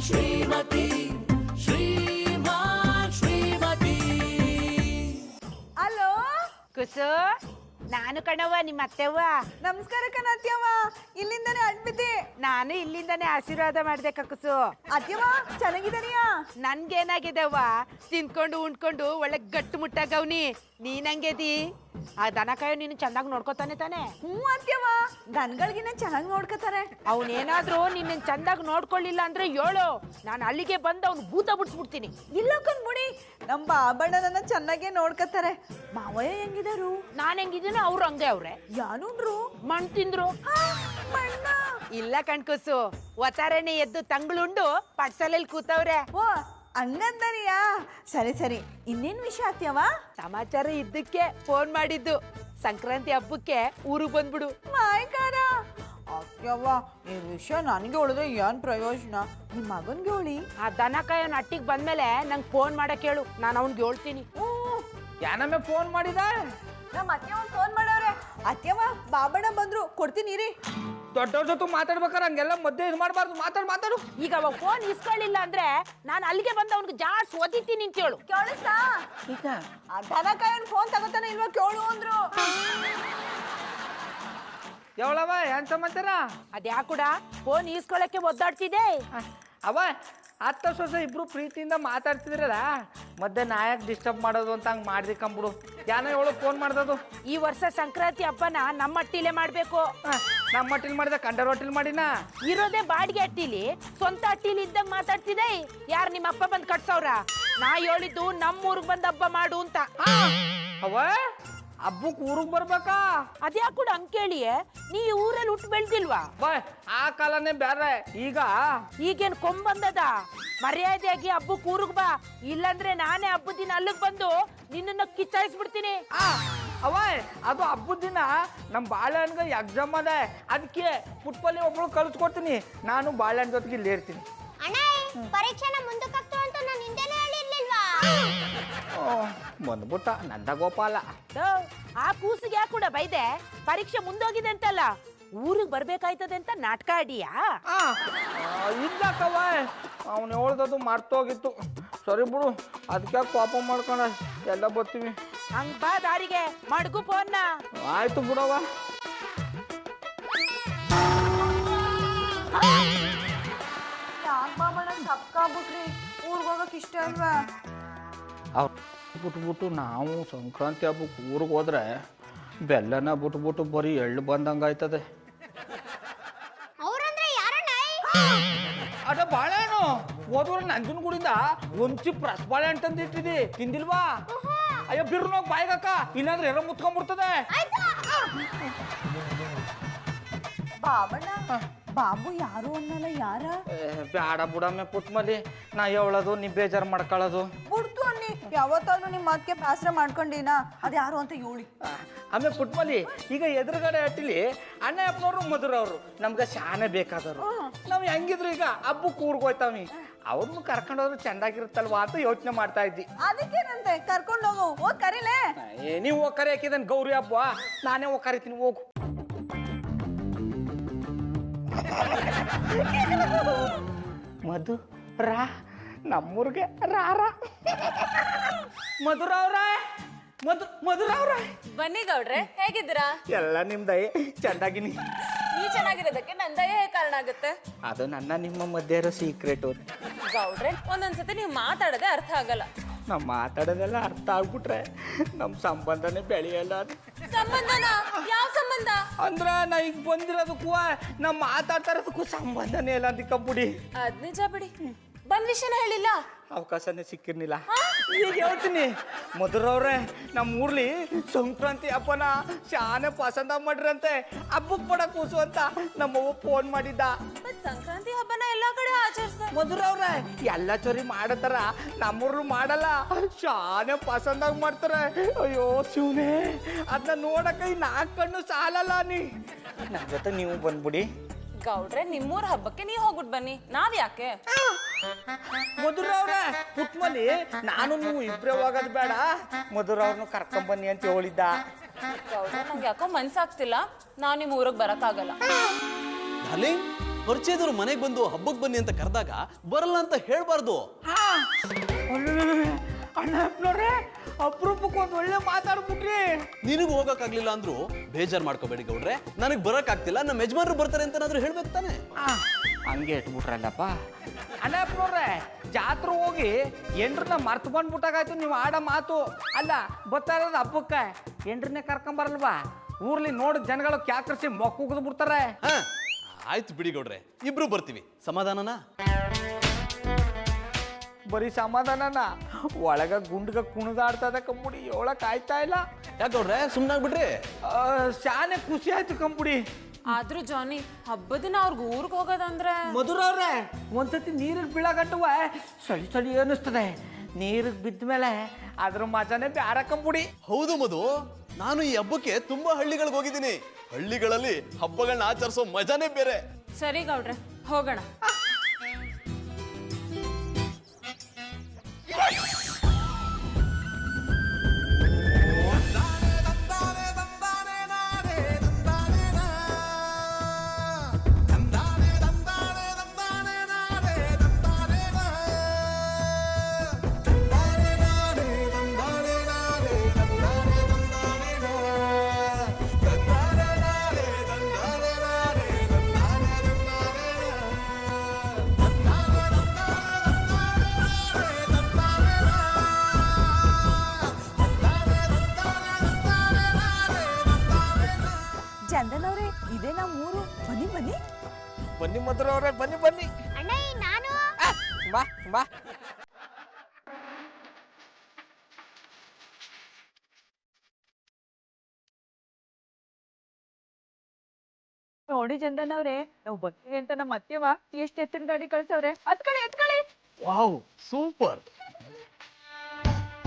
Shrimati Shrimati. Hello ಕುಸು, ನಾನು ಕಣವ್ವ ನಿಮ್ಮ ಅತ್ತೆವ್ವ. ನಮಸ್ಕಾರ ಕಣತ್ಯವ್ವ, ಇಲ್ಲಿಂದಾನೆ ಅಡ್ಬಿದ್ದೆ. ನಾನು ಇಲ್ಲಿಂದಾನೆ ಆಶೀರ್ವಾದ ಮಾಡ್ದೆ ಕುಸು. ಅತ್ಯವ್ವ ಚೆನ್ನಾಗಿದ್ದಾನಿಯಾ? ನನ್ಗೇನಾಗಿದೆವ್ವ, ತಿನ್ಕೊಂಡು ಉಂಡ್ಕೊಂಡು ಒಳ್ಳೆ ಗಟ್ಟು ಮುಟ್ಟಾಗವ್ನಿ. ನೀನಂಗೆದಿ? ಆ ದನ ಕಾಯೋ ನೀನು ಚೆನ್ನಾಗಿ ನೋಡ್ಕೊತಾನೆ ತಾನೆ? ಹ್ಞೂ ಅತ್ಯವ್ವ, ದನಗಳಿಗಿನ್ನ ಚೆನ್ನಾಗಿ ನೋಡ್ಕೊತಾರೆ. ಅವನೇನಾದ್ರೂ ನಿನ್ನ ಚಂದಾಗಿ ನೋಡ್ಕೊಳ್ಳಿಲ್ಲ ಅಂದ್ರೆ ಹೇಳು, ನಾನು ಅಲ್ಲಿಗೆ ಬಂದು ಅವ್ನು ಭೂತ ಬಿಡ್ಸ್ಬಿಡ್ತೀನಿ. ಇಲ್ಲ ಕಣ್ಮುಡಿ, ನಮ್ಮ ಬಾಬಣ್ಣ ನನ್ನ ಚೆನ್ನಾಗೇ ನೋಡ್ಕೊತಾರೆ. ಮಾವಯ್ಯ ಹೆಂಗಿದಾರು? ನಾನು ಹೆಂಗಿದ್ದೀನೋ ಅವ್ರು ಹಂಗೆ ಅವ್ರೆ. ಯಾನುಂಡ್ರು? ಮಣ್ ತಿಂದ್ರು. ಮಣ್ಣ ಇಲ್ಲ ಕಣ್ಕುಸು, ಒತ್ತಾರೆನೆ ಎದ್ದು ತಂಗ್ಳುಂಡು ಪಡ್ಸಲಲ್ಲಿ ಕೂತವ್ರೆ. ಓ ಹಂಗಂದರಿಯಾ? ಸರಿ ಸರಿ, ಇನ್ನೇನ್ ವಿಷಯ ಅತ್ಯವ್ವ? ಸಮಾಚಾರ ಇದ್ದಕ್ಕೆ ಫೋನ್ ಮಾಡಿದ್ದು. ಸಂಕ್ರಾಂತಿ ಹಬ್ಬಕ್ಕೆ ಊರಿಗೆ ಬಂದ್ಬಿಡು. ಮಾಯಕಾರ ಅತ್ಯವ್ವ, ಈ ವಿಷಯ ನನಗೆ ಹೇಳಿದ್ರೆ ಏನ್ ಪ್ರಯೋಜನ? ನಿಮ್ಮ ಮಗನ್ಗೆ ಹೇಳಿ. ಆ ದನ ಕಾಯೋನ್ ಅಟ್ಟಿಗೆ ಬಂದ್ಮೇಲೆ ನಂಗೆ ಫೋನ್ ಮಾಡಕ್ ಹೇಳು, ನಾನು ಅವ್ನಿಗೆ ಹೇಳ್ತೀನಿ. ಯಾನಮ್ಮೆ ಫೋನ್ ಮಾಡಿದ? ನಮ್ಮ ಅತ್ಯವ್ವ ಫೋನ್ ಮಾಡವ್ರೆ. ಅತ್ಯವ್ವ ಬಾಬಣ್ಣ ಬಂದ್ರು, ಕೊಡ್ತೀನಿ ರೀ. ದೊಡ್ಡವ್ರ ಜೊತೆ ಮಾತಾಡ್ಬೇಕಾರ ಹಂಗೆಲ್ಲ ಮಧ್ಯೆ ಇದು ಮಾಡಬಾರ್ದು. ಮಾತಾಡು. ಈಗ ಅವ ಫೋನ್ ಇಸ್ಕೊಳ್ಳಿಲ್ಲ ಅಂದ್ರೆ ನಾನು ಅಲ್ಲಿಗೆ ಬಂದು ಅವ್ನಿಗೆ ಜಾಸ್ತಿ ಓದಿತೀನಿ ಅಂತ ಹೇಳು. ಕೇಳಿಸ್ತಾ? ಆ ದನ ಕಾಯೋನ್ ಫೋನ್ ತಗೋತಾನೆ ಇಲ್ವಾ ಕೇಳು ಅಂದ್ರು. ಯಾವಳವ ಏನ್ ಸಮಾಚಾರ? ಅದ್ಯಾಕೂಡ ಫೋನ್ ಈಸ್ಕೊಳಕ್ಕೆ ಒದ್ದಾಡ್ತಿದೆ. ಅವ ಅತ್ತ ಸೊಸೆ ಇಬ್ರು ಪ್ರೀತಿಯಿಂದ ಮಾತಾಡ್ತಿದ್ರಲ್ಲ, ಮಧ್ಯೆ ನಾಯಕ್ ಡಿಸ್ಟರ್ಬ್ ಮಾಡೋದು ಅಂತ ಹಂಗೆ ಮಾಡ್ದಿ ಕಂಬಿಡು. ಯಾನ ಹೇಳೋ ಫೋನ್ ಮಾಡ್ದದು? ಈ ವರ್ಷ ಸಂಕ್ರಾಂತಿ ಹಬ್ಬನ ನಮ್ಮ ಅಟ್ಟಿಲೆ ಮಾಡ್ಬೇಕು. ನಮ್ಮ ಹಟ್ಟಿಲ್ ಮಾಡಿದ ಕಂಡರ್ ಹೋಟೆಲ್ ಮಾಡಿನ? ಇರೋದೇ ಬಾಡಿಗೆ ಅಟ್ಟಿಲಿ, ಸ್ವಂತ ಅಟ್ಟಿಲಿ ಇದ್ದಂಗ್ ಮಾತಾಡ್ತಿದೆ. ಯಾರು ನಿಮ್ಮ ಅಪ್ಪ ಬಂದ್ ಕಟ್ಸವ್ರ? ನಾ ಹೇಳಿದ್ದು ನಮ್ಮ ಊರಿಗೆ ಬಂದ್ ಹಬ್ಬ ಮಾಡು ಅಂತ. ಅವ ಹಬ್ಬಕ್ಕೆ ಊರಿಗೆ ಬರ್ಬೇಕಾ? ಅದ್ಯಾಕೂಡ ಹಂಗ್ ಕೇಳಿಯೇ, ನೀ ಊರಲ್ಲಿ ಹುಟ್ಟು ಬೆಳ್ದಿಲ್ವಾ? ಬಾಯ್, ಆ ಕಾಲನೇ ಬೇರೆ. ಈಗೇನ್ ಕೊಂಬಂದದ? ಮರ್ಯಾದೆಯಾಗಿ ಹಬ್ಬಕ್ಕೆ ಊರಿಗೆ ಬಾ, ಇಲ್ಲಾಂದ್ರೆ ನಾನೇ ಹಬ್ಬದ ದಿನ ಅಲ್ಲಿಗೆ ಬಂದು ನಿನ್ನನ್ನ ಕಿಚ್ಚಾಯಿಸ್ಬಿಡ್ತೀನಿ. ಅವ ಅದು ಹಬ್ಬದ ದಿನ ನಮ್ಮ ಬಾಳೆಹಣ್ಣಿಗೆ ಎಕ್ಸಾಮ್ ಅದ, ಅದಕ್ಕೆ ಪುಟ್ಪಲ್ಲಿ ಒಬ್ಳು ಕಳಿಸ್ಕೊಡ್ತೀನಿ. ನಾನು ಬಾಳೆಹಣ್ಣು ಜೊತೆಗೆ ಇಲ್ಲಿ ಇರ್ತೀನಿ. ಅಣ್ಣ ಪರೀಕ್ಷೆನ ಮುಂದಕ್ಕೆ ಹಾಕ್ತು ಅಂತ ನಾನು ಹಿಂದೆನೇ ಹೇಳಿರ್ಲಿಲ್ವಾ? ಬಂದ್ಬಿಟ್ಟ ನಂದ ಗೋಪಾಲ. ಆ ಕೂಸಿಗೆ ಯಾಕೂಡ ಬೈದೆ? ಪರೀಕ್ಷೆ ಮುಂದೋಗಿದೆ ಅಂತಲ್ಲ, ಊರಿಗೆ ಬರ್ಬೇಕಾಯ್ತದೆ ಅಂತ ನಾಟಕ ಆಡಿಯಾ? ಇಲ್ಲಕ್ಕವ, ಅವನು ಹೇಳ್ದದು ಮರ್ತೋಗಿತ್ತು. ಸರಿ ಬಿಡು, ಅದಕ್ಕೆ ಕೋಪ ಮಾಡ್ಕೊಂಡ ಎಲ್ಲ ಬರ್ತೀವಿ. ಹಂಗ್ ಬಾ ದಾರಿಗೆ, ಮಡ್ಗು ಫೋನ್ನ. ಆಯ್ತು ಬಿಡವ. ಯಾಕೆ ಬಾಬಣ್ಣ ಸಪ್ಕಾಗ್ಬಿಟ್ರಿ? ಊರಿಗೆ ಹೋಗಕ್ ಇಷ್ಟ ಅಲ್ವಾ? ಬಿಟ್ಬಿಟ್ಟು ನಾವು ಸಂಕ್ರಾಂತಿ ಹಬ್ಬಕ್ಕೆ ಊರಿಗೆ ಹೋದ್ರೆ ಬೆಲ್ಲನ ಬಿಟ್ಬಿಟ್ಟು ಬರೀ ಎಳ್ಳು ಬಂದಂಗೆ ಆಯ್ತದೆ. ಅವ್ರಂದ್ರೆ ಯಾರಣ್ಣ? ಅದ ಬಾಳೆಹಣ್ಣು ಹೋದ್ವರ ನಂಜನಗೂಡಿಂದ ಒಂದ್ ಚಿಪ್ ರಸ ಬಾಳೆಹಣ್ಣು ತಂದಿಟ್ಟಿದಿ, ತಿಂದಿಲ್ವಾ? ಅಯ್ಯೋ ಬಿರ್ನೋಗ್ ಬಾಯ್ಗಕ್ಕ, ಇಲ್ಲಾಂದ್ರೆ ಎಲ್ಲ ಮುತ್ಕೊಂಡ್ಬಿಡ್ತದೆ. ಬಾಬಣ್ಣ, ಬಾಬು ಯಾರು ಅನ್ನಲ್ಲ ಯಾರ? ಬ್ಯಾಡ ಬುಡಮ್ಮೆ ಪುಟ್ಮಲ್ಲಿ, ನಾ ಹೇಳೋದು ನೀ ಬೇಜಾರು ಮಾಡ್ಕೊಳ್ಳೋದು. ಬಿಡ್ತು ಅನ್ನಿ, ಯಾವತ್ತಾದ್ರೂ ನಿಮ್ಮ ಅದಕ್ಕೆ ಬೇಸರ ಮಾಡ್ಕೊಂಡಿನ? ಅದು ಯಾರು ಅಂತ ಹೇಳಿ. ಆಮೇಲೆ ಪುಟ್ಮಲ್ಲಿ, ಈಗ ಎದುರುಗಡೆ ಹಟ್ಟಿಲಿ ಅಣ್ಣ ಅಪ್ಪನವ್ರು ಮಧುರವ್ರು ನಮ್ಗೆ ಶಾನೆ ಬೇಕಾದವ್ರು. ನಾವು ಹೆಂಗಿದ್ರು ಈಗ ಹಬ್ಬಕ್ಕೆ ಊರಿಗೆ ಹೋಯ್ತಾವಿ, ಅವ್ರನ್ನು ಕರ್ಕೊಂಡೋದ್ರು ಚೆಂದಾಗಿರುತ್ತಲ್ವಾ ಅಂತ ಯೋಚನೆ ಮಾಡ್ತಾ ಇದ್ದಿ. ಅದಕ್ಕೇನಂತೆ, ಕರ್ಕೊಂಡು ಹೋಗು. ಹೋಗ್ ಕರೀಲೆ. ನೀವು ಹೋಗಿ ಕರಿ ಹಾಕಿದನ್ ಗೌರಿ ಹಬ್ಬ, ನಾನೇ ಹೋಗಿ ಕರಿತೀನಿ, ಹೋಗು. ಮಧು ರಾ ನಮ್ಮೂರ್ಗೆ ರಾರ. ಮಧುರವ್ರ ಮಧುರವ್ರ ಬನ್ನಿ ಗೌಡ್ರೆ, ಹೇಗಿದ್ದೀರಾ? ಎಲ್ಲ ನಿಮ್ದಯೆ, ಚೆಂದಾಗಿನಿ. ನೀ ಚೆನ್ನಾಗಿರೋದಕ್ಕೆ ನಂದಯ ಕಾರಣ ಆಗುತ್ತೆ. ಅದು ನನ್ನ ನಿಮ್ಮ ಮಧ್ಯೆ ಇರೋ ಸೀಕ್ರೆಟ್. ಗೌಡ್ರೆ, ಒಂದೊಂದ್ಸತಿ ನೀವು ಮಾತಾಡೋದೇ ಅರ್ಥ ಆಗಲ್ಲ. ನಾವು ಮಾತಾಡೋದೆಲ್ಲ ಅರ್ಥ ಆಗ್ಬಿಟ್ರೆ ನಮ್ಮ ಸಂಬಂಧನೇ ಬೆಳೆಯಲ್ಲ. ಅದು ಸಂಬಂಧನ? ಯಾವ ಸಂಬಂಧ? ಅಂದ್ರ ನಾ ಈಗ ಬಂದಿರೋದಕ್ಕೂ ನಾವು ಮಾತಾಡ್ತಾ ಇರೋದಕ್ಕೂ ಸಂಬಂಧನೇ ಇಲ್ಲ ಅಂದಿಕ್ಕಬಿಡಿ. ಅದ್ ನಿಜ ಬಿಡಿ. ಬಂದ್ ವಿಷಯನ ಹೇಳಿಲ್ಲ, ಅವಕಾಶನೇ ಸಿಕ್ಕಿರ್ಲಿಲ್ಲ. ಈಗ ಹೇಳ್ತೀನಿ ಮಧುರವ್ರೆ, ನಮ್ಮ ಊರ್ಲಿ ಸಂಕ್ರಾಂತಿ ಹಬ್ಬನ ಶಾನೆ ಪಸಂದ ಮಾಡ್ರಂತೆ, ಹಬ್ಬಕ್ಕೆ ಪಡ ಕೂಸು ಅಂತ ನಮ್ಮವ್ವ ಫೋನ್ ಮಾಡಿದ್ದ. ಸಂಕ್ರಾಂತಿ ಹಬ್ಬನ ಎಲ್ಲಾ ಕಡೆ ಆಚರಿಸ್ತಾರೆ. ಮಧುರವ್ರೆ, ಎಲ್ಲ ಚೋರಿ ಮಾಡತಾರ, ನಮ್ಮೂರ್ಲು ಮಾಡಲ್ಲ, ಶಾನೆ ಪಸಂದಾಗಿ ಮಾಡ್ತಾರೆ. ಅಯ್ಯೋ ಶಿವನೇ, ಅದನ್ನ ನೋಡಕ್ಕೆ ಈ 4 ಕಣ್ಣು ಸಾಲಲ್ಲ. ನನ್ನ ಜೊತೆ ನೀವು ಬಂದ್ಬಿಡಿ. ಗೌಡ್ರೆ, ನಿಮ್ಮೂರ್ ಹಬ್ಬಕ್ಕೆ ನೀವ್ ಹೋಗ್ಬಿಟ್ ಬನ್ನಿ, ನಾವ್ ಯಾಕೆ? ಮಧುರವ್ರೆ, ಪುಟ್ಮಲಿ ನಾನು ನೀವು ಇಬ್ರೇ ಹೋಗೋದು ಬೇಡ, ಮಧುರವ್ರನ್ನು ಕರ್ಕೊಂಡ್ ಬನ್ನಿ ಅಂತ ಹೇಳಿದ್ದ. ಗೌಡ್ರೆ, ನಂಗೆ ಯಾಕೋ ಮನ್ಸಾಗ್ತಿಲ್ಲ, ನಾವ್ ನಿಮ್ ಊರಿಗೆ ಬರಕ್ಕಾಗಲ್ಲ. ಪರಿಚಯದವ್ರು ಮನೆಗೆ ಬಂದು ಹಬ್ಬಕ್ಕೆ ಬನ್ನಿ ಅಂತ ಕರೆದಾಗ ಬರಲ್ಲ ಅಂತ ಹೇಳ್ಬಾರ್ದು. ಅಣ್ಣಪ್ಪನವ್ರೆ ಅಪರೂಪಕ್ಕೆ ಒಂದು ಒಳ್ಳೆ ಮಾತಾಡ್ಬಿಟ್ರಿ. ನಿನಗೆ ಹೋಗಕ್ಕಾಗ್ಲಿಲ್ಲ ಅಂದ್ರು ಬೇಜಾರ್ ಮಾಡ್ಕೋಬೇಡಿ ಗೌಡ್ರೆ, ನನಗೆ ಬರಕ್ಕಾಗ್ತಿಲ್ಲ, ನಮ್ಮ ಯಜಮಾನ್ರು ಬರ್ತಾರೆ ಅಂತನಾದ್ರೂ ಹೇಳ್ಬೇಕು ತಾನೆ. ಹಂಗೆ ಇಟ್ಬಿಟ್ರಲ್ಲಪ್ಪ. ಅಣ್ಣಪ್ಪನವ್ರೆ ಜಾತ್ರೆ ಹೋಗಿ ಎಂಡ್ರನ್ನ ಮರ್ತು ಬಂದ್ಬಿಟ್ಟಾಗಾಯ್ತು ನೀವು ಆಡೋ ಮಾತು. ಅಲ್ಲ ಬರ್ತಾ ಇರೋದು ಹಬ್ಬಕ್ಕೆ ಎಂಡ್ರನ್ನೇ ಕರ್ಕೊಂಬರಲ್ವಾ? ಊರ್ಲಿ ನೋಡಿದ ಜನಗಳು ಕ್ಯಾಕರಿಸಿ ಮೊಕ್ಕ ಉಗಿದು ಬಿಡ್ತಾರೆ. ಆಯ್ತು ಬಿಡಿ ಗೌಡ್ರೆ, ಇಬ್ರು ಬರ್ತೀವಿ. ಸಮಾಧಾನನ? ಬರೀ ಸಮಾಧಾನನ? ಒಳಗ ಗುಂಡ್ಗ ಕುಣಿದಾಡ್ತದ ಕಂಬುಡಿ, ಹೇಳಕ್ ಆಯ್ತಾ ಇಲ್ಲ. ಯಾಕೆ ಗೌಡ್ರೆ ಸುಮ್ಮನಾಗ್ಬಿಟ್ರಿ? ಶಾನೆ ಖುಷಿ ಆಯ್ತು ಕಂಬುಡಿ. ಆದ್ರೂ ಜಾನಿ ಹಬ್ಬದ ದಿನ ಅವ್ರಿಗೆ ಊರಿಗೆ ಹೋಗೋದಂದ್ರೆ ಮಧುರವ್ರೆ ಒಂದ್ಸತಿ ನೀರಿಗೆ ಬೀಳಗಟ್ಟುವ ಸಳಿ ಸಳಿ ಅನ್ನಿಸ್ತದೆ. ನೀರಿಗೆ ಬಿದ್ದ ಮೇಲೆ ಅದ್ರ ಮಜಾನೇ ಬ್ಯಾರ ಕಂಬುಡಿ. ಹೌದು ಮಧು, ನಾನು ಈ ಹಬ್ಬಕ್ಕೆ ತುಂಬಾ ಹಳ್ಳಿಗಳಿಗೆ ಹೋಗಿದ್ದೀನಿ. ಹಳ್ಳಿಗಳಲ್ಲಿ ಹಬ್ಬಗಳನ್ನ ಆಚರಿಸೋ ಮಜಾನೇ ಬೇರೆ. ಸರಿ ಗೌಡ್ರೆ ಹೋಗೋಣ. ಚಂದನ್ ಅವ್ರೆ, ಇದೇ ನಮ್ಮೂರು. ಬನ್ನಿ ಬನ್ನಿ ಬನ್ನಿ ಮಧುರವ್ರೆ, ಬನ್ನಿ ಬನ್ನಿ. ಅಣ್ಣ ನಾನು ಬಾ ಬಾ. ನೋಡಿ ಚಂದನ್ ಅವ್ರೆ, ನಾವು ಬರ್ತೀವಿ ಅಂತ ನಮ್ಮ ಅತ್ತೆವ ಎಷ್ಟು ಎತ್ತಿನ ಗಾಡಿ ಕಳ್ಸವ್ರೆ. ಹತ್ಕೊಳ್ಳಿ ಹತ್ಕೊಳ್ಳಿ. Wow super.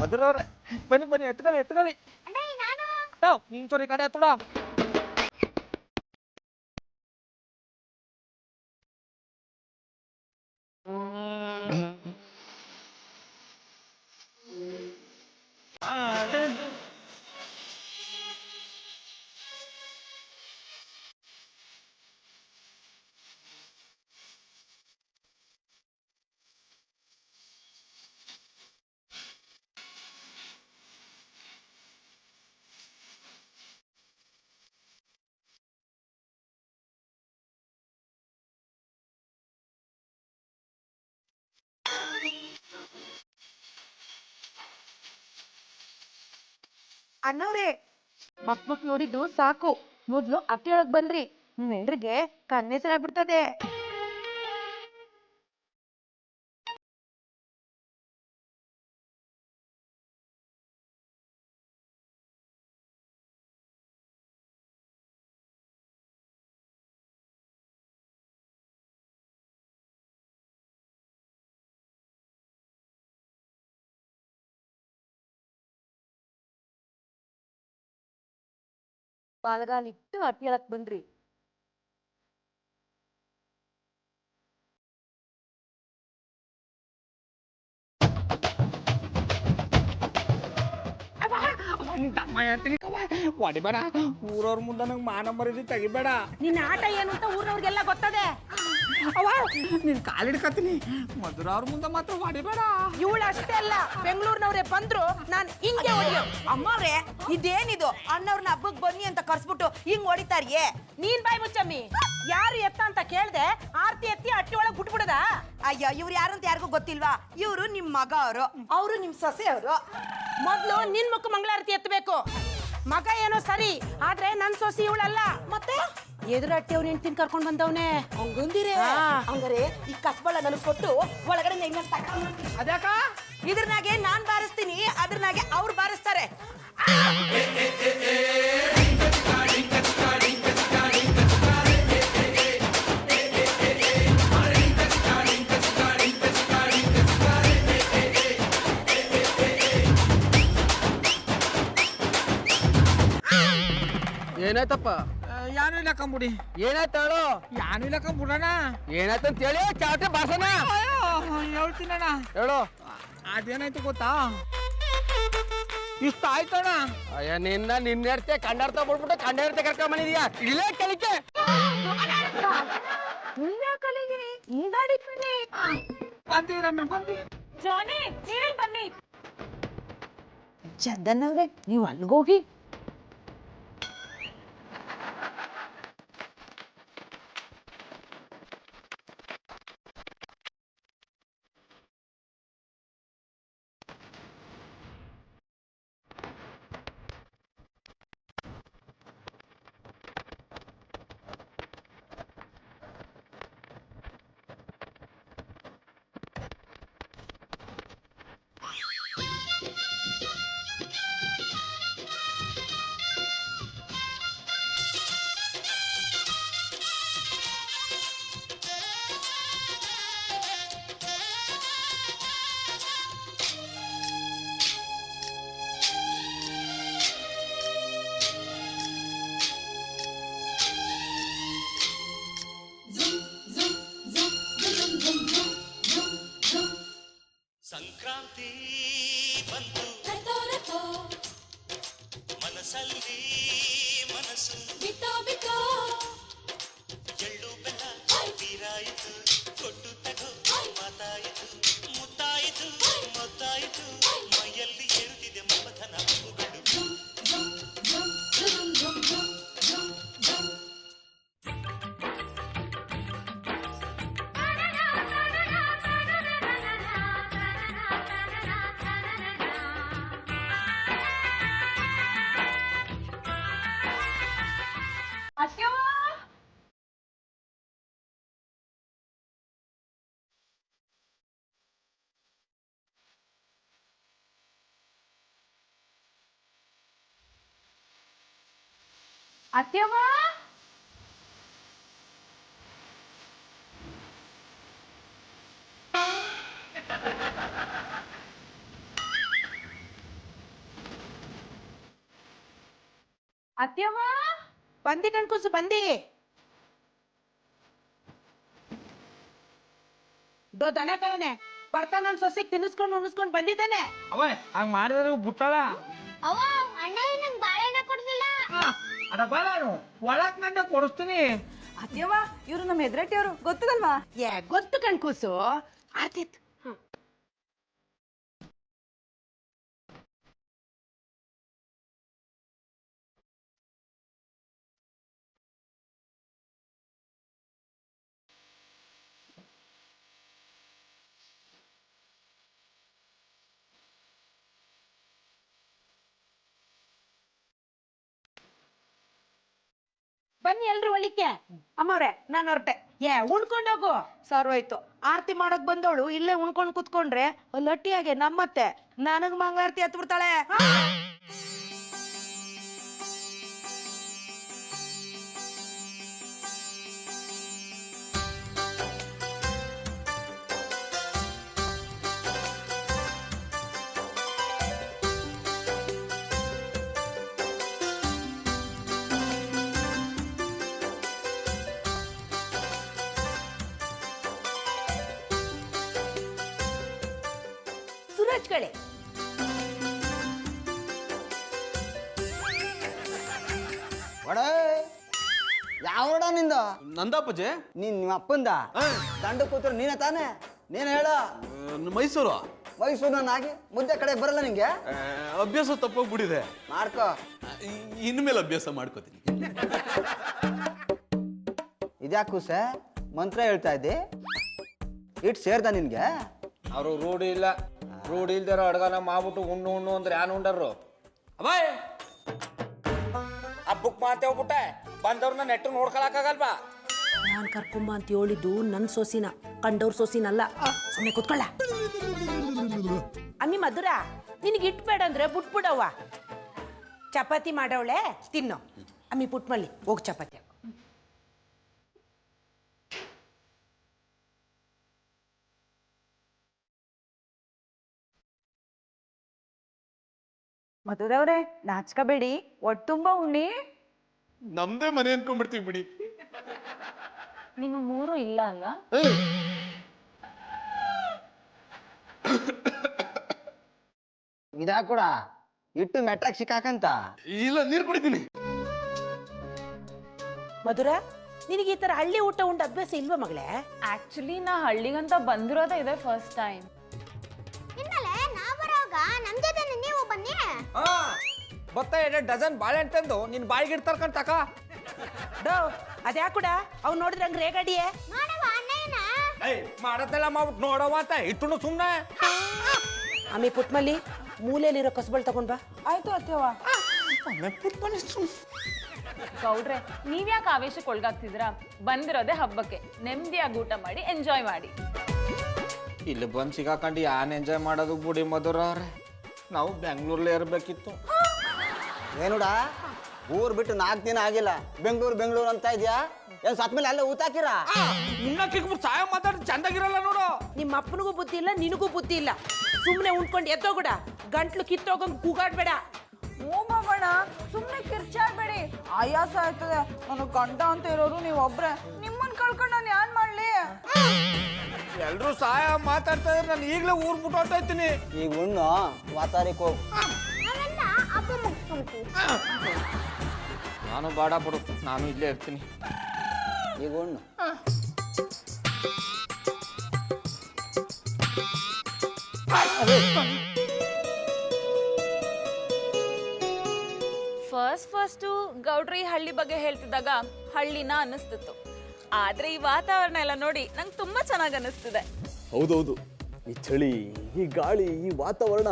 ಮಧುರವ್ರೆ ಬನ್ನಿ ಬನ್ನಿ, ಎತ್ಕೊಳ್ಳಿ ಎತ್ಕೊಳ್ಳಿ. ಅಣ್ಣ ನಾನು ನೀನ್ ಸರಿ ಕಡೆ ಎತ್ತಡ. ಅಣ್ಣವ್ರೆ, ಮಕ್ಮಕ್ ನೋಡಿದ್ದು ಸಾಕು, ಮೊದ್ಲು ಅಕ್ಕಿ ಒಳಗ್ ಬನ್ರಿ. ನಿಮ್ ಎಲ್ರಿಗೆ ಕನ್ನೆಸರ ಬಿಡ್ತದೆ. ಪಾಲಗಾಲಿಟ್ಟು ಅಕ್ಕಿ ಒಳಗ್ ಬನ್ರಿ. ಹೊಡಿಬೇಡ, ಊರವ್ರ ಮುಂದೆ ನಂಗೆ ಮಾನ ಮರ್ಯಾದೆ ತೆಗಿಬೇಡ. ನಿನ್ನ ಆಟ ಏನು ಅಂತ ಊರ್ನವ್ರಿಗೆಲ್ಲ ಗೊತ್ತದೆ. ನೀನ್ ಕಾಲಿಡ್ಕತೀನಿ, ಮಧುರ ಅವ್ರ ಮುಂದೆ ಮಾತ್ರ ಹೊಡಿಬೇಡ. ಇವಳು ಅಷ್ಟೇ ಅಲ್ಲ, ಬೆಂಗಳೂರಿನವ್ರೆ ಬಂದ್ರು ನಾನ್ ಹಿಂಗೆ ಹೊಡಿಯೋ. ಅಮ್ಮವ್ರೆ, ಇದೇನಿದು? ಅಣ್ಣವ್ರನ್ನ ಹಬ್ಬಕ್ ಬನ್ನಿ ಅಂತ ಕರ್ಸ್ಬಿಟ್ಟು ಹಿಂಗ್ ಹೊಡಿತಾರಿಯೇ? ನೀನ್ ಬಾಯ್ ಮುಚ್ಚಮ್ಮಿ. ಯಾರು ಎತ್ತ ಅಂತ ಕೇಳ್ದೆ ಆರ್ತಿ ಎತ್ತಿ ಅಟ್ಟಿ ಒಳಗ್ ಬಿಟ್ಬಿಡದ? ಅಯ್ಯೋ, ಇವ್ರು ಯಾರು ಅಂತ ಯಾರಿಗೂ ಗೊತ್ತಿಲ್ವಾ? ಇವ್ರು ನಿಮ್ ಮಗ ಅವರು ನಿಮ್ ಸೊಸೆ ಅವರು. ಮೊದ್ಲು ನಿನ್ ಮುಖ ಮಂಗಳಾರತಿ ಎತ್ತಬೇಕು. ಮಗ ಏನೋ ಸರಿ, ಆದ್ರೆ ನನ್ ಸೊಸಿ ಇವಳಲ್ಲ. ಮತ್ತೆ ಎದುರು ಅಟ್ಟಿ ಅವ್ನ ಹೆಂಡ್ತಿನ ಕರ್ಕೊಂಡ್ ಬಂದವನೇ. ಹಂಗಂದಿರೇ? ಹಂಗಾರೆ ಈ ಕಸ್ಬಳ ನನಗ್ ಕೊಟ್ಟು ಒಳಗಡೆ ಅದ್ಯಾಕ? ಇದ್ರನಾಗೆ ನಾನ್ ಬಾರಿಸ್ತೀನಿ, ಅದ್ರನಾಗೆ ಅವ್ರು ಬಾರಿಸ್ತಾರೆ. ಏನಾಯ್ತಪ್ಪ? ಯಾನು ಇಲ್ಲ ಕಂಬುಡಿ. ಏನಾಯ್ತು ಹೇಳು? ಯಾನು ಇಲ್ಲ ಕಂಬುಡಣ. ಏನಾಯ್ತಂತ ಹೇಳಿ ಚಾವಟಿ ಬಾಸನ ಹೇಳ್ತೀನಣ್ಣ. ಹೇಳು. ಅದೇನಾಯ್ತು ಗೊತ್ತಾ? ಇಷ್ಟ ಆಯ್ತಣ್ಣ. ಅಯ್ಯ ನಿನ್ನೆಡ್ತೆ ಕಂಡಾರ್ತ ಬಿಡ್ಬಿಟ್ಟು ಕಂಡಾರ್ತೆ ಕರ್ಕೊಂಡ್ ಬಂದಿದ್ಯಾ? ಇಲ್ಲೇ ಕಲಿಕೆ ಕಲಿಗೆ ಹಿಂಗಾಡಿ ಜಾನಿ ನೀವೇ ಬನ್ನಿ. ಚಂದನವ್ರೆ ನೀವು ಅಲ್ಗೋಗಿ. ಸಂಕ್ರಾಂತಿ ಬಂತು ಮನಸ್ಸಲ್ಲಿ ಮನಸ್ಸು ಎಳ್ಳು ಬೆಲ್ಲ ತೀರಾಯಿತು ಕೊಟ್ಟು ತಗೋ ಮಾತಾಯಿತು ಮುತ್ತಾಯಿತು ಮೊತ್ತಾಯಿತು ಮೈಯಲ್ಲಿ ಏರುತ್ತಿದೆ ಮಮಥನ ಹಬ್ಬುಗಳು. ಅತ್ಯವ್ವ ಅತ್ಯವ್ವ ಬಂದಿ ಕಣ್ಕೂಸು ಬಂದಿ. ದನ ಕವನೆ ಬರ್ತಾ ನನ್ ಸೊಸೆಗ್ ತಿನ್ನಿಸ್ಕೊಂಡ್ ಬಂದಿದ್ದಾನೆ. ಅವ ಹಂಗ ಮಾಡಿದ್ರೆ ಬಿಟ್ಟಲ್ಲ. ಅವ ಅಣ್ಣ ನಂಗೆ ಬಾಳೆಹಣ್ಣ ಕೊಡ್ಲಿಲ್ಲ. ಅದ ಬಾಳಾನು ಒಳಕ್ ನನ್ನ ಕೊಡಿಸ್ತೀನಿ. ಅತ್ಯವ್ವ ಇವ್ರು ನಮ್ಮ ಎದುರಟ್ಟಿಯವರು ಗೊತ್ತದಲ್ವಾ? ಗೊತ್ತು ಕಣ್ಕೂಸು. ಆತಿತ್ತು. ಬನ್ನಿ ಎಲ್ರು ಒಳಿಕೆ. ಅಮ್ಮವ್ರೆ ನಾನು ಹೊರಟೆ. ಉಣ್ಕೊಂಡೋಗು. ಸರ್ವೋಯ್ತು. ಆರತಿ ಮಾಡಕ್ ಬಂದವಳು ಇಲ್ಲೇ ಉಣ್ಕೊಂಡ್ ಕುತ್ಕೊಂಡ್ರೆ ಲಟ್ಟಿಯಾಗೆ ನಮ್ಮತ್ತೆ ನನಗ್ ಮಂಗಳಾರತಿ ಹತ್ ಬಿಡ್ತಾಳೆ. ಸುರಜ್ಗಳೇ ಒಡ ಯಾವಡ ನಿಂದ ನಂದಪ್ಪಜೆ ನಿಮ್ಮ ಅಪ್ಪಂದ ದಂಡ ಕೂತ್ರು ನೀನೇ ತಾನೇ ನೀನ್ ಹೇಳ. ಮೈಸೂರು ಮೈಸೂರನ್ನಾಗಿ ಮುದ್ದೆ ಕಡೆ ಬರಲ್ಲ ನಿಂಗೆ. ಅಭ್ಯಾಸ ತಪ್ಪೋಗ್ಬಿಟ್ಟಿದೆ. ಮಾಡ್ಕೋ. ಇನ್ಮೇಲೆ ಅಭ್ಯಾಸ ಮಾಡ್ಕೋತೀನಿ. ಇದ್ಯಾಕೂಸೆ ಮಂತ್ರ ಹೇಳ್ತಾ ಇದ್ದಿ? ಇಟ್ ಸೇರ್ದ ನಿನ್ಗೆ? ಅವರು ರೂಢಿ ಇಲ್ಲ. ರೂಢಿ ಇಲ್ದಿರೋ ಅಡ್ಗನ ಮಾಡ್ಬಿಟ್ಟು ಉಣ್ಣು ಅಂದ್ರೆ ಯಾನು ಉಂಡರು. ಅಬ್ಬಾಯ್ ಹಬ್ಬಕ್ ಮಾತೆ ಹೋಗ್ಬಿಟ್ಟೆ ಬಂದವ್ರನ್ನ ನೆಟ್ಟು ನೋಡ್ಕೊಳಕ್ಕಾಗಲ್ವಾ? ನಾನ್ ಕರ್ಕೊಂಬ ಅಂತ ಹೇಳಿದ್ದು ನನ್ ಸೊಸಿನ, ಕಂಡವ್ರ ಸೊಸಿನಲ್ಲ. ಸುಮ್ಮನೆ ಕುತ್ಕೊಳ್ಳ. ಅಮ್ಮಿ ಮಧುರ ನಿನಗೆ ಇಟ್ಬೇಡ ಅಂದ್ರೆ ಬಿಟ್ಬಿಡವ್ವ. ಚಪಾತಿ ಮಾಡವಳೆ ತಿನ್ನೋ. ಅಮ್ಮಿ ಪುಟ್ಮಲ್ಲಿ ಹೋಗ್ ಚಪಾತಿ. ಮಧುರವ್ರೆ ನಾಚ್ಕಬೇಡಿ, ಒಟ್ಟು ತುಂಬಾ ಉಣ್ಣಿ. ನಮ್ದೇ ಮನೆ ಅನ್ಕೊಂಡ್ಬಿಡ್ತೀವಿ ಬಿಡಿ. ನಿಮ್ಮ ಮೂರು ಇಲ್ಲ ಅಲ್ಲ? ಇದಾ ಕೂಡ ಇಟ್ಟು ಮೆಟ್ಟಾಕ್ ಸಿಕ್ಕಾಕಂತ. ಇಲ್ಲ ನೀರ್ ಕುಡಿತೀನಿ. ಮಧುರ ನಿನಗೆ ಈ ತರ ಹಳ್ಳಿ ಊಟ ಉಂಡ ಅಭ್ಯಾಸ ಇಲ್ವಾ ಮಗಳೇ? ಆಕ್ಚುಲಿ ನಾ ಹಳ್ಳಿಗಂತ ಬಂದಿರೋದೇ ಇದೆ ಫಸ್ಟ್ ಟೈಮ್. ಇನ್ಮೇಲೆ ನಾ ಬರೋವಾಗ ನಮ್ ಜೊತೆ ನೀವು ಬನ್ನಿ. ಬತ್ತ 2 ಡಜನ್ ಬಾಳೆಹಣ್ಣು ತಂದು ನಿನ್ ಬಾಯಿಗೆ ಇಡ್ತಾರ್ಕಂತ ತಕ. ಡೋ ಅದ್ಯಾಕುಡ ಅವ್ ನೋಡಿದ್ರೆ ಹಂಗ್ ರೇಗಡಿಯೇ ನೋಡವ ಅಣ್ಣಯ್ಯನ. ಮಾಡತ್ತೆಲ್ಲ ಮಾಡ್ಬಿಟ್ಟು ನೋಡವ ಅಂತ ಇಟ್ಟು ಸುಮ್ನೆ. ಆಮಿ ಪುಟ್ಮಲ್ಲಿ ಮೂಲೆಯಲ್ಲಿರೋ ಕಸಬಳ್ ತಗೊಂಡ್ ಬಾ. ಆಯ್ತು ಅತ್ತೆವ. ಗೌಡ್ರೆ ನೀವ್ಯಾಕೆ ಆವೇಶಕ್ಕೆ ಒಳಗಾಗ್ತಿದ್ದೀರಾ? ಬಂದಿರೋದೇ ಹಬ್ಬಕ್ಕೆ, ನೆಮ್ಮದಿಯಾಗಿ ಊಟ ಮಾಡಿ ಎಂಜಾಯ್ ಮಾಡಿ. ಇಲ್ಲಿ ಬಂದು ಸಿಗಾಕೊಂಡು ಯಾನ್ ಎಂಜಾಯ್ ಮಾಡೋದು ಬುಡಿ ಮಧುರ ಅವ್ರೆ. ನಾವು ಬೆಂಗಳೂರಲ್ಲೇ ಇರಬೇಕಿತ್ತು. ಏನುಡ ಊರ್ ಬಿಟ್ಟು 4 ದಿನ ಆಗಿಲ್ಲ, ಬೆಂಗಳೂರು ಅಂತ ಇದ್ಯಾ? ಏನ್ ಸತ್ಮೇಲೆ ಅಲ್ಲೇ ಊಟ ಹಾಕಿರಾ? ಇನ್ನ ಕಿಕ್ಬಿಟ್ಟು ಸಾಯ ಮಾತಾಡಿ ಚಂದಾಗಿರಲ್ಲ ನೋಡು. ನಿಮ್ಮ ಅಪ್ಪನಿಗೂ ಬುದ್ಧಿ ಇಲ್ಲ, ನಿನಗೂ ಬುದ್ಧಿ ಇಲ್ಲ. ಸುಮ್ನೆ ಉಣ್ಕೊಂಡು ಎದ್ದೋಗುಡ, ಗಂಟ್ಲು ಕಿತ್ತೋಗಂಗ್ ಕೂಗಾಡ್ಬೇಡ. ಓ ಬಾಬಣ್ಣ, ಸುಮ್ಮನೆ ಕಿರ್ಚಾಡ್ಬೇಡಿ, ಆಯಾಸ ಆಯ್ತದೆ. ನನಗೆ ಗಂಡ ಅಂತ ಇರೋರು ನೀವು ಒಬ್ರೆ, ನಿಮ್ಮನ್ನ ಕಳ್ಕೊಂಡು ನಾನು ಏನ್ ಮಾಡ್ಲಿ? ಎಲ್ರು ಸಹಾಯ ಮಾತಾಡ್ತಾ ಇದ್ರೆ ನಾನು ಈಗಲೇ ಊರ್ ಬಿಟ್ಟು ಹೊರ್ಟೋಯ್ತೀನಿ. ಈಗ ಉಣ್ಣು, ವಾತಾರಿಕ್ ಹೋಗು. ನಾವೆಲ್ಲ ಹಬ್ಬ ಮುಗಿಸ್ಕೊಂತೀವಿ. ನಾನು ಬಾಡ ಬಿಡು, ನಾನು ಇಲ್ಲೇ ಇರ್ತೀನಿ. ಈಗ ಉಣ್ಣು. ಫಸ್ಟು ಗೌಡ್ರಿ ಹಳ್ಳಿ ಬಗ್ಗೆ ಹೇಳ್ತಿದ್ದಾಗ ಹಳ್ಳಿನ ಅನ್ನಿಸ್ತಿತ್ತು. ಆದ್ರೆ ಈ ವಾತಾವರಣ ಎಲ್ಲ ನೋಡಿ ನಂಗೆ ತುಂಬಾ ಚೆನ್ನಾಗಿ ಅನ್ನಿಸ್ತಿದೆ. ಹೌದೌದು, ಈ ಚಳಿ, ಈ ಗಾಳಿ, ಈ ವಾತಾವರಣ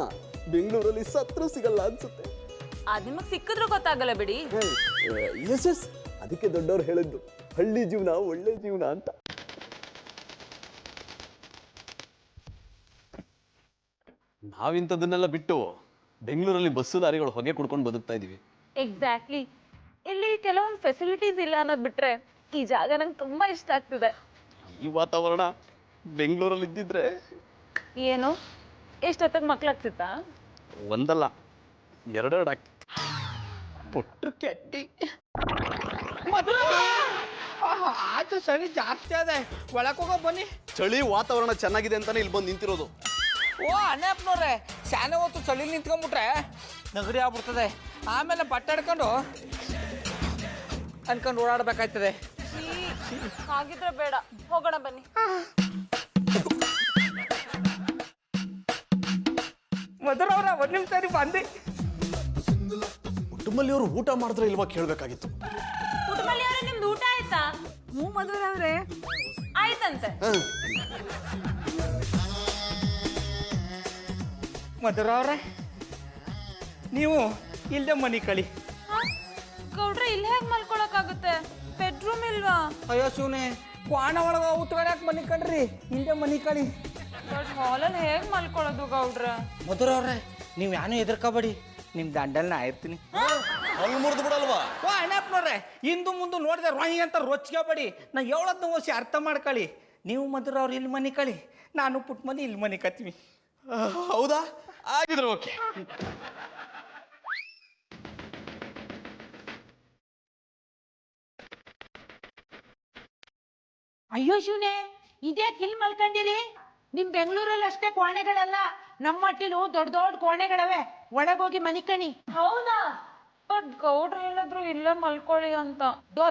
ಬೆಂಗಳೂರಲ್ಲಿ ಸತ್ರು ಸಿಗಲ್ಲ ಅನ್ಸುತ್ತೆ. ಅದ್ ನಿಮಗ್ ಸಿಕ್ಕಿದ್ರು ಗೊತ್ತಾಗಲ್ಲ ಬಿಡಿ. ಎಸ್ ಅದಕ್ಕೆ ದೊಡ್ಡವ್ರು ಹೇಳಿದ್ದು ಹಳ್ಳಿ ಜೀವನ ಒಳ್ಳೆ ಜೀವನ ಅಂತ. ನಾವಿಂಥದನ್ನೆಲ್ಲ ಬಿಟ್ಟು ಬೆಂಗಳೂರಲ್ಲಿ ಬಸ್ಸು ಲಾರಿಗಳು ಹೊಗೆ ಕುಡ್ಕೊಂಡು ಬದುಕ್ತಾ ಇದೀವಿ. ಎಕ್ಸಾಕ್ಟ್ಲಿ. ಇಲ್ಲಿ ಕೆಲವೊಂದು ಫೆಸಿಲಿಟೀಸ್ ಇಲ್ಲ ಅನ್ನೋದು ಬಿಟ್ರೆ ಈ ಜಾಗ ನಂಗೆ ತುಂಬಾ ಇಷ್ಟ ಆಗ್ತಿದೆ. ಈ ವಾತಾವರಣ ಬೆಂಗಳೂರಲ್ಲಿ ಇದ್ದಿದ್ರೆ ಏನು ಎಷ್ಟೊತ್ತಿಗೆ ಮಕ್ಳಾಗ್ತಿತ್ತಾ? ಒಂದಲ್ಲ 2 ಆಗ್ತಿತ್ತು. ಪುಟ್ಟು ಕೆಟ್ಟಿ ಆಯ್ತು ಸರಿ, ಜಾಸ್ತಿ ಅದೇ. ಒಳಕ್ ಹೋಗೋ ಬನ್ನಿ. ಚಳಿ ವಾತಾವರಣ ಚೆನ್ನಾಗಿದೆ ಅಂತಾನೆ ಇಲ್ಲಿ ಬಂದು ನಿಂತಿರೋದು. ಓ ಅಣ್ಣಪ್ಪನವ್ರೆ, ಶಾನೆ ಹೊತ್ತು ಚಳಿ ನಿಂತ್ಕೊಂಡ್ಬಿಟ್ರೆ ನಗರಿ ಆಗ್ಬಿಡ್ತದೆ. ಆಮೇಲೆ ಬಟ್ಟೆ ಹಿಡ್ಕೊಂಡು ಅನ್ಕೊಂಡು ಓಡಾಡ್ಬೇಕಾಯ್ತದೆ. ಹಾಗಿದ್ರೆ ಬೇಡ, ಹೋಗೋಣ ಬನ್ನಿ. ಮಧುರ ಅವ್ರ 1 ನಿಮಿಷ ಸರಿ ಬಂದಿ. ಕುಟುಂಬಲ್ಲಿ ಅವರು ಊಟ ಮಾಡಿದ್ರೆ ಇಲ್ವಾ ಕೇಳಬೇಕಾಗಿತ್ತು. ಕುಟುಂಬಲ್ಲಿ ಅವರೇ ನಿಮ್ದು ಊಟ ಆಯ್ತಾ? ಹ್ಞೂ ಮಧುರ ಅವ್ರೆ, ಆಯ್ತಂತೆ. ಮಧುರ ಅವ್ರೆ, ನೀವು ಇಲ್ಲದೆ ಮನಿ ಕಳಿ. ಗೌಡ್ರೆ ಇಲ್ಲಿ ಹೇಗೆ ಮಲ್ಕೊಳಕ್ಕಾಗುತ್ತೆ? ಬೆಡ್ರೂಮ್ ಇಲ್ವಾ? ಅಯ್ಯೋ ಶಿವನೇ, ಕ್ವಾಣ ಒಳಗ ಉತ್ಕಡ್ಯಾಕ ಮನಿ ಕಣ್ರಿ, ಇಲ್ಲದೆ ಮನಿ ಕಳಿ. ಬಟ್ ಹಾಲಲ್ಲಿ ಹೇಗೆ ಮಲ್ಕೊಳ್ಳೋದು ಗೌಡ್ರೆ? ಮಧುರ ಅವ್ರೆ, ನೀವು ಯಾನು ಹೆದರ್ಕೋಬೇಡಿ, ನಿಮ್ ದಂಡಲ್ ನಾ ಇರ್ತೀನಿ. ಅಲ್ಲಿ ಮುರಿದು ಬಿಡಲ್ವಾ? ಓ ಅಣ್ಣಪ್ಪನವ್ರೆ, ಹಿಂದು ಮುಂದೆ ನೋಡಿದೆ ರೋಯಿ ಅಂತ ರೊಚ್ಕೋಬೇಡಿ. ನಾ ಹೇಳೋದ್ನ ಓಸಿ ಅರ್ಥ ಮಾಡ್ಕೊಳ್ಳಿ. ನೀವು ಮಧುರ ಅವ್ರು ಇಲ್ಲಿ ಮನಿ ಕಳಿ, ನಾನು ಪುಟ್ಟ ಮನಿ ಇಲ್ಲಿ ಮನಿ ಕತ್ತೀವಿ. ಹೌದಾ? ಆಗಿದ್ರೆ ಓಕೆ. ಅಯ್ಯೋ ಶಿವನೇ, ಇದೇ ಕಿಲ್ ಮಲ್ಕೊಂಡಿರಿ? ನಿಮ್ ಬೆಂಗಳೂರಲ್ಲಿ ಅಷ್ಟೇ ಕೋಣೆಗಳಲ್ಲ, ನಮ್ಮ ಮಟ್ಟಿಲು ದೊಡ್ಡ ದೊಡ್ಡ ಕೋಣೆಗಳವೆ, ಒಳಗೋಗಿ ಮನಿಕಣಿ. ಹೌದಾ? ಬಟ್ ಗೌಡ್ರು ಹೇಳಿದ್ರು ಇಲ್ಲೇ ಮಲ್ಕೊಳ್ಳಿ ಅಂತ.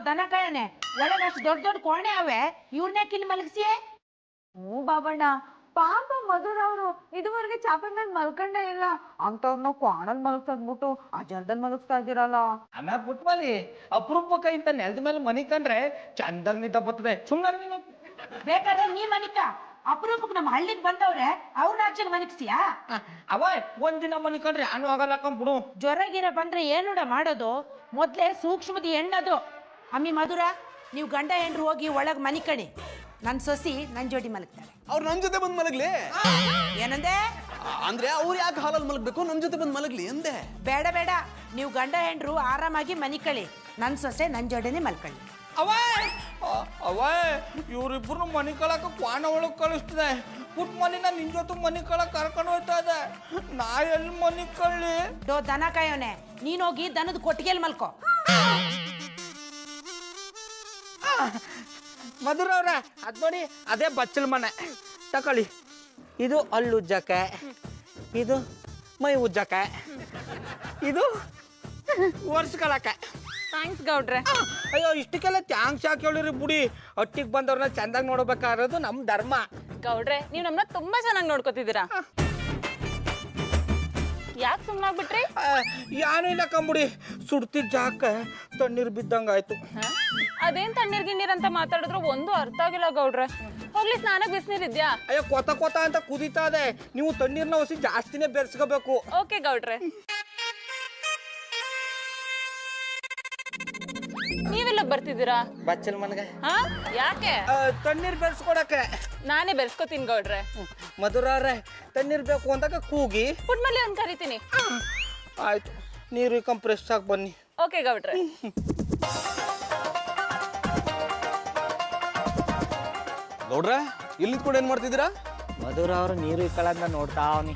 ದನ ಕಾಯನೆ, ಒಳಗೆ ಅಷ್ಟು ದೊಡ್ಡ ದೊಡ್ಡ ಕೋಣೆ ಅವೆ, ಇವ್ರನ್ನೇ ಕಿಲ್ ಮಲಗಿಸಿ. ಹ್ಞೂ ಬಾಬಣ್ಣ, ಪಾಪ ಮಧುರ ಅವರು ಇದುವರೆಗೆ ಚಾಪೆ ಮೇಲೆ ಮಲ್ಕೊಂಡೇ ಇಲ್ಲ, ಅಂತವ್ರನ್ನ ಕ್ವಾಣಲ್ ಮಲಗ್ಸದ್ಬಿಟ್ಟು ಆ ಜಲ್ದಲ್ಲಿ ಮಲಗಿಸ್ತಾ ಇದ್ದೀರಲ್ಲ. ಆಮೇಲೆ ಪುಟ್ಮಲಿ ಅಪರೂಪಕ್ಕ ಇಂತ ನೆಲದ ಮೇಲೆ ಮನಿ ಕಂಡ್ರೆ ಚಂದಾಗ ನಿದ್ದ ಬರ್ತದೆ. ಸುಮ್ಮನೆ ನೀನು ಬೇಕಾದ್ರೆ ನೀ ಮನಿಕ, ಅಪರೂಪಕ್ಕೆ ನಮ್ಮ ಹಳ್ಳಿಗೆ ಬಂದವ್ರೆ ಅವ್ರನ್ನ ಆಚೆಗೆ ಮಲಗಿಸ್ತೀಯಾ? ಅವ ಒಂದಿನ ಮನಿ ಕಂಡ್ರೆ ಯಾನು ಆಗಲ್ಲ ಕಂಬಿಡು. ಜ್ವರ ಗಿರ ಬಂದ್ರೆ ಏನೂಡ ಮಾಡೋದು? ಮೊದ್ಲೇ ಸೂಕ್ಷ್ಮದಿ ಹೆಣ್ಣದು. ಅಮ್ಮಿ ಮಧುರ, ನೀವು ಗಂಡ ಹೆಂಡ್ರು ಹೋಗಿ ಒಳಗ್ ಮನಿಕಣಿ. ನನ್ ಸೊಸಿ ನನ್ ಜೋಡಿ ಮಲಗ್ತಾಳೆ. ಅವ್ರು ನನ್ ಜೊತೆ ಬಂದ್ ಮಲಗ್ಲಿ. ಏನಂದೆ? ಅಂದ್ರೆ ಅವ್ರು ಯಾಕೆ ಹಾಲಲ್ಲಿ ಮಲಗ್ಬೇಕು, ನಮ್ ಜೊತೆ ಬಂದ್ ಮಲಗ್ಲಿ ಎಂದೆ. ಬೇಡ ಬೇಡ, ನೀವು ಗಂಡ ಹೆಂಡ್ರು ಆರಾಮಾಗಿ ಮನಿಕಳಿ, ನನ್ ಸೊಸೆ ನನ್ ಜೋಡಿನೇ ಮಲ್ಕೊಳ್ಳಿ. ಅವೇ ಇವ್ರಿಬ್ರು ಮನಿ ಕಳಕ ಕ್ವಾಣ ಒಳಗ್ ಕಳಿಸ್ತದೆ. ಪುಟ್ ಮನಿನ ನಿನ್ ಜೊತೆ ಮನಿ ಕಳಕ್ ಕರ್ಕೊಂಡು ಹೋಗ್ತಾ ಇದೆ. ನಾ ಎಲ್ಲಿ ಮನಿ ಕಳ್ಳಿ? ದನ ಕಾಯೋನೆ, ನೀನೋಗಿ ದನದ ಕೊಟ್ಟಿಗೆಲ್ ಮಲ್ಕೋ. ಮಧುರ ಅವ್ರ, ಅದ್ ನೋಡಿ, ಅದೇ ಬಚ್ಚಲ್ ಮನೆ ತಕೊಳ್ಳಿ. ಇದು ಹಲ್ಲು ಉಜ್ಜಕ್ಕೆ, ಇದು ಮೈ ಉಜ್ಜಕ್ಕೆ, ಇದು ಒರ್ಸ್ಕೊಳಕ್ಕೆ. ಥ್ಯಾಂಕ್ಸ್ ಗೌಡ್ರೆ. ಅಯ್ಯೋ ಇಷ್ಟಕ್ಕೆಲ್ಲ ಥ್ಯಾಂಕ್ಸ್ ಯಾಕೆ ಹೇಳಿರಿ ಬುಡಿ. ಒಟ್ಟಿಗೆ ಬಂದವ್ರನ್ನ ಚಂದಾಗಿ ನೋಡ್ಬೇಕಾಗಿರೋದು ನಮ್ಮ ಧರ್ಮ. ಗೌಡ್ರೆ ನೀವು ನಮ್ಮನ್ನ ತುಂಬಾ ಚೆನ್ನಾಗಿ ನೋಡ್ಕೊತಿದ್ದೀರಾ. ಯಾಕೆ ಸುಮ್ಮನಾಗ್ಬಿಟ್ರಿ? ಯಾನು ಇಲ್ಲ ಕಂಬುಡಿ, ಸುಡ್ತಿದ್ದ ಜಾಕ ತಣ್ಣೀರ್ ಬಿದ್ದಂಗಾಯ್ತು. ಅದೇನ್ ತಣ್ಣೀರ್ ಗಿಣ್ಣೀರ್ ಅಂತ ಮಾತಾಡಿದ್ರು ಒಂದು ಅರ್ಥ ಆಗಿಲ್ಲ ಗೌಡ್ರೆ. ಹೋಗ್ಲಿ ಸ್ನಾನಕ್ಕೆ ಬಿಸಿನೀರಿದ್ಯಾ? ಅಯ್ಯೋ ಕೊತ ಕೊತ ಅಂತ ಕುದೀತಾ ಇದೆ. ನೀವು ತಣ್ಣೀರ್ನ ಹೊಸಿ ಜಾಸ್ತಿನೇ ಬೆರೆಸ್ಕೋಬೇಕು. ಓಕೆ ಗೌಡ್ರೆ. ನೀವೆಲ್ಲ ಬರ್ತಿದ್ದೀರಾ? ಬಚ್ಚಲ್ ಮನ್ಗ ಹಾ ಯಾಕೆ? ತಣ್ಣೀರ್ ಬೆರೆಸ್ಕೊಡಕ್ಕೆ. ನಾನೇ ಬೆರೆಸ್ಕೊತೀನಿ ಗೌಡ್ರೆ. ಮಧುರವ್ರೆ ತಣ್ಣೀರ್ ಬೇಕು ಅಂದಾಗ ಕೂಗಿ ಪುಟ್ಮಲ್ಲಿ ಅವ್ನು ಕರಿತೀನಿ. ಆಯ್ತು, ನೀರು ಕಂಪ್ರೆಸ್ ಆಗಿ ಬನ್ನಿ. ಓಕೆ ಗೌಡ್ರೆ. ಗೌಡ್ರ ಇಲ್ಲಿ ನಿಂತ್ಕೊಂಡು ಏನ್ ಮಾಡ್ತಿದ್ದೀರಾ? ಮಧುರ ಅವರು ನೀರು ಇಕ್ಕಳಂತ ನೋಡ್ತಾ ಅವನಿ.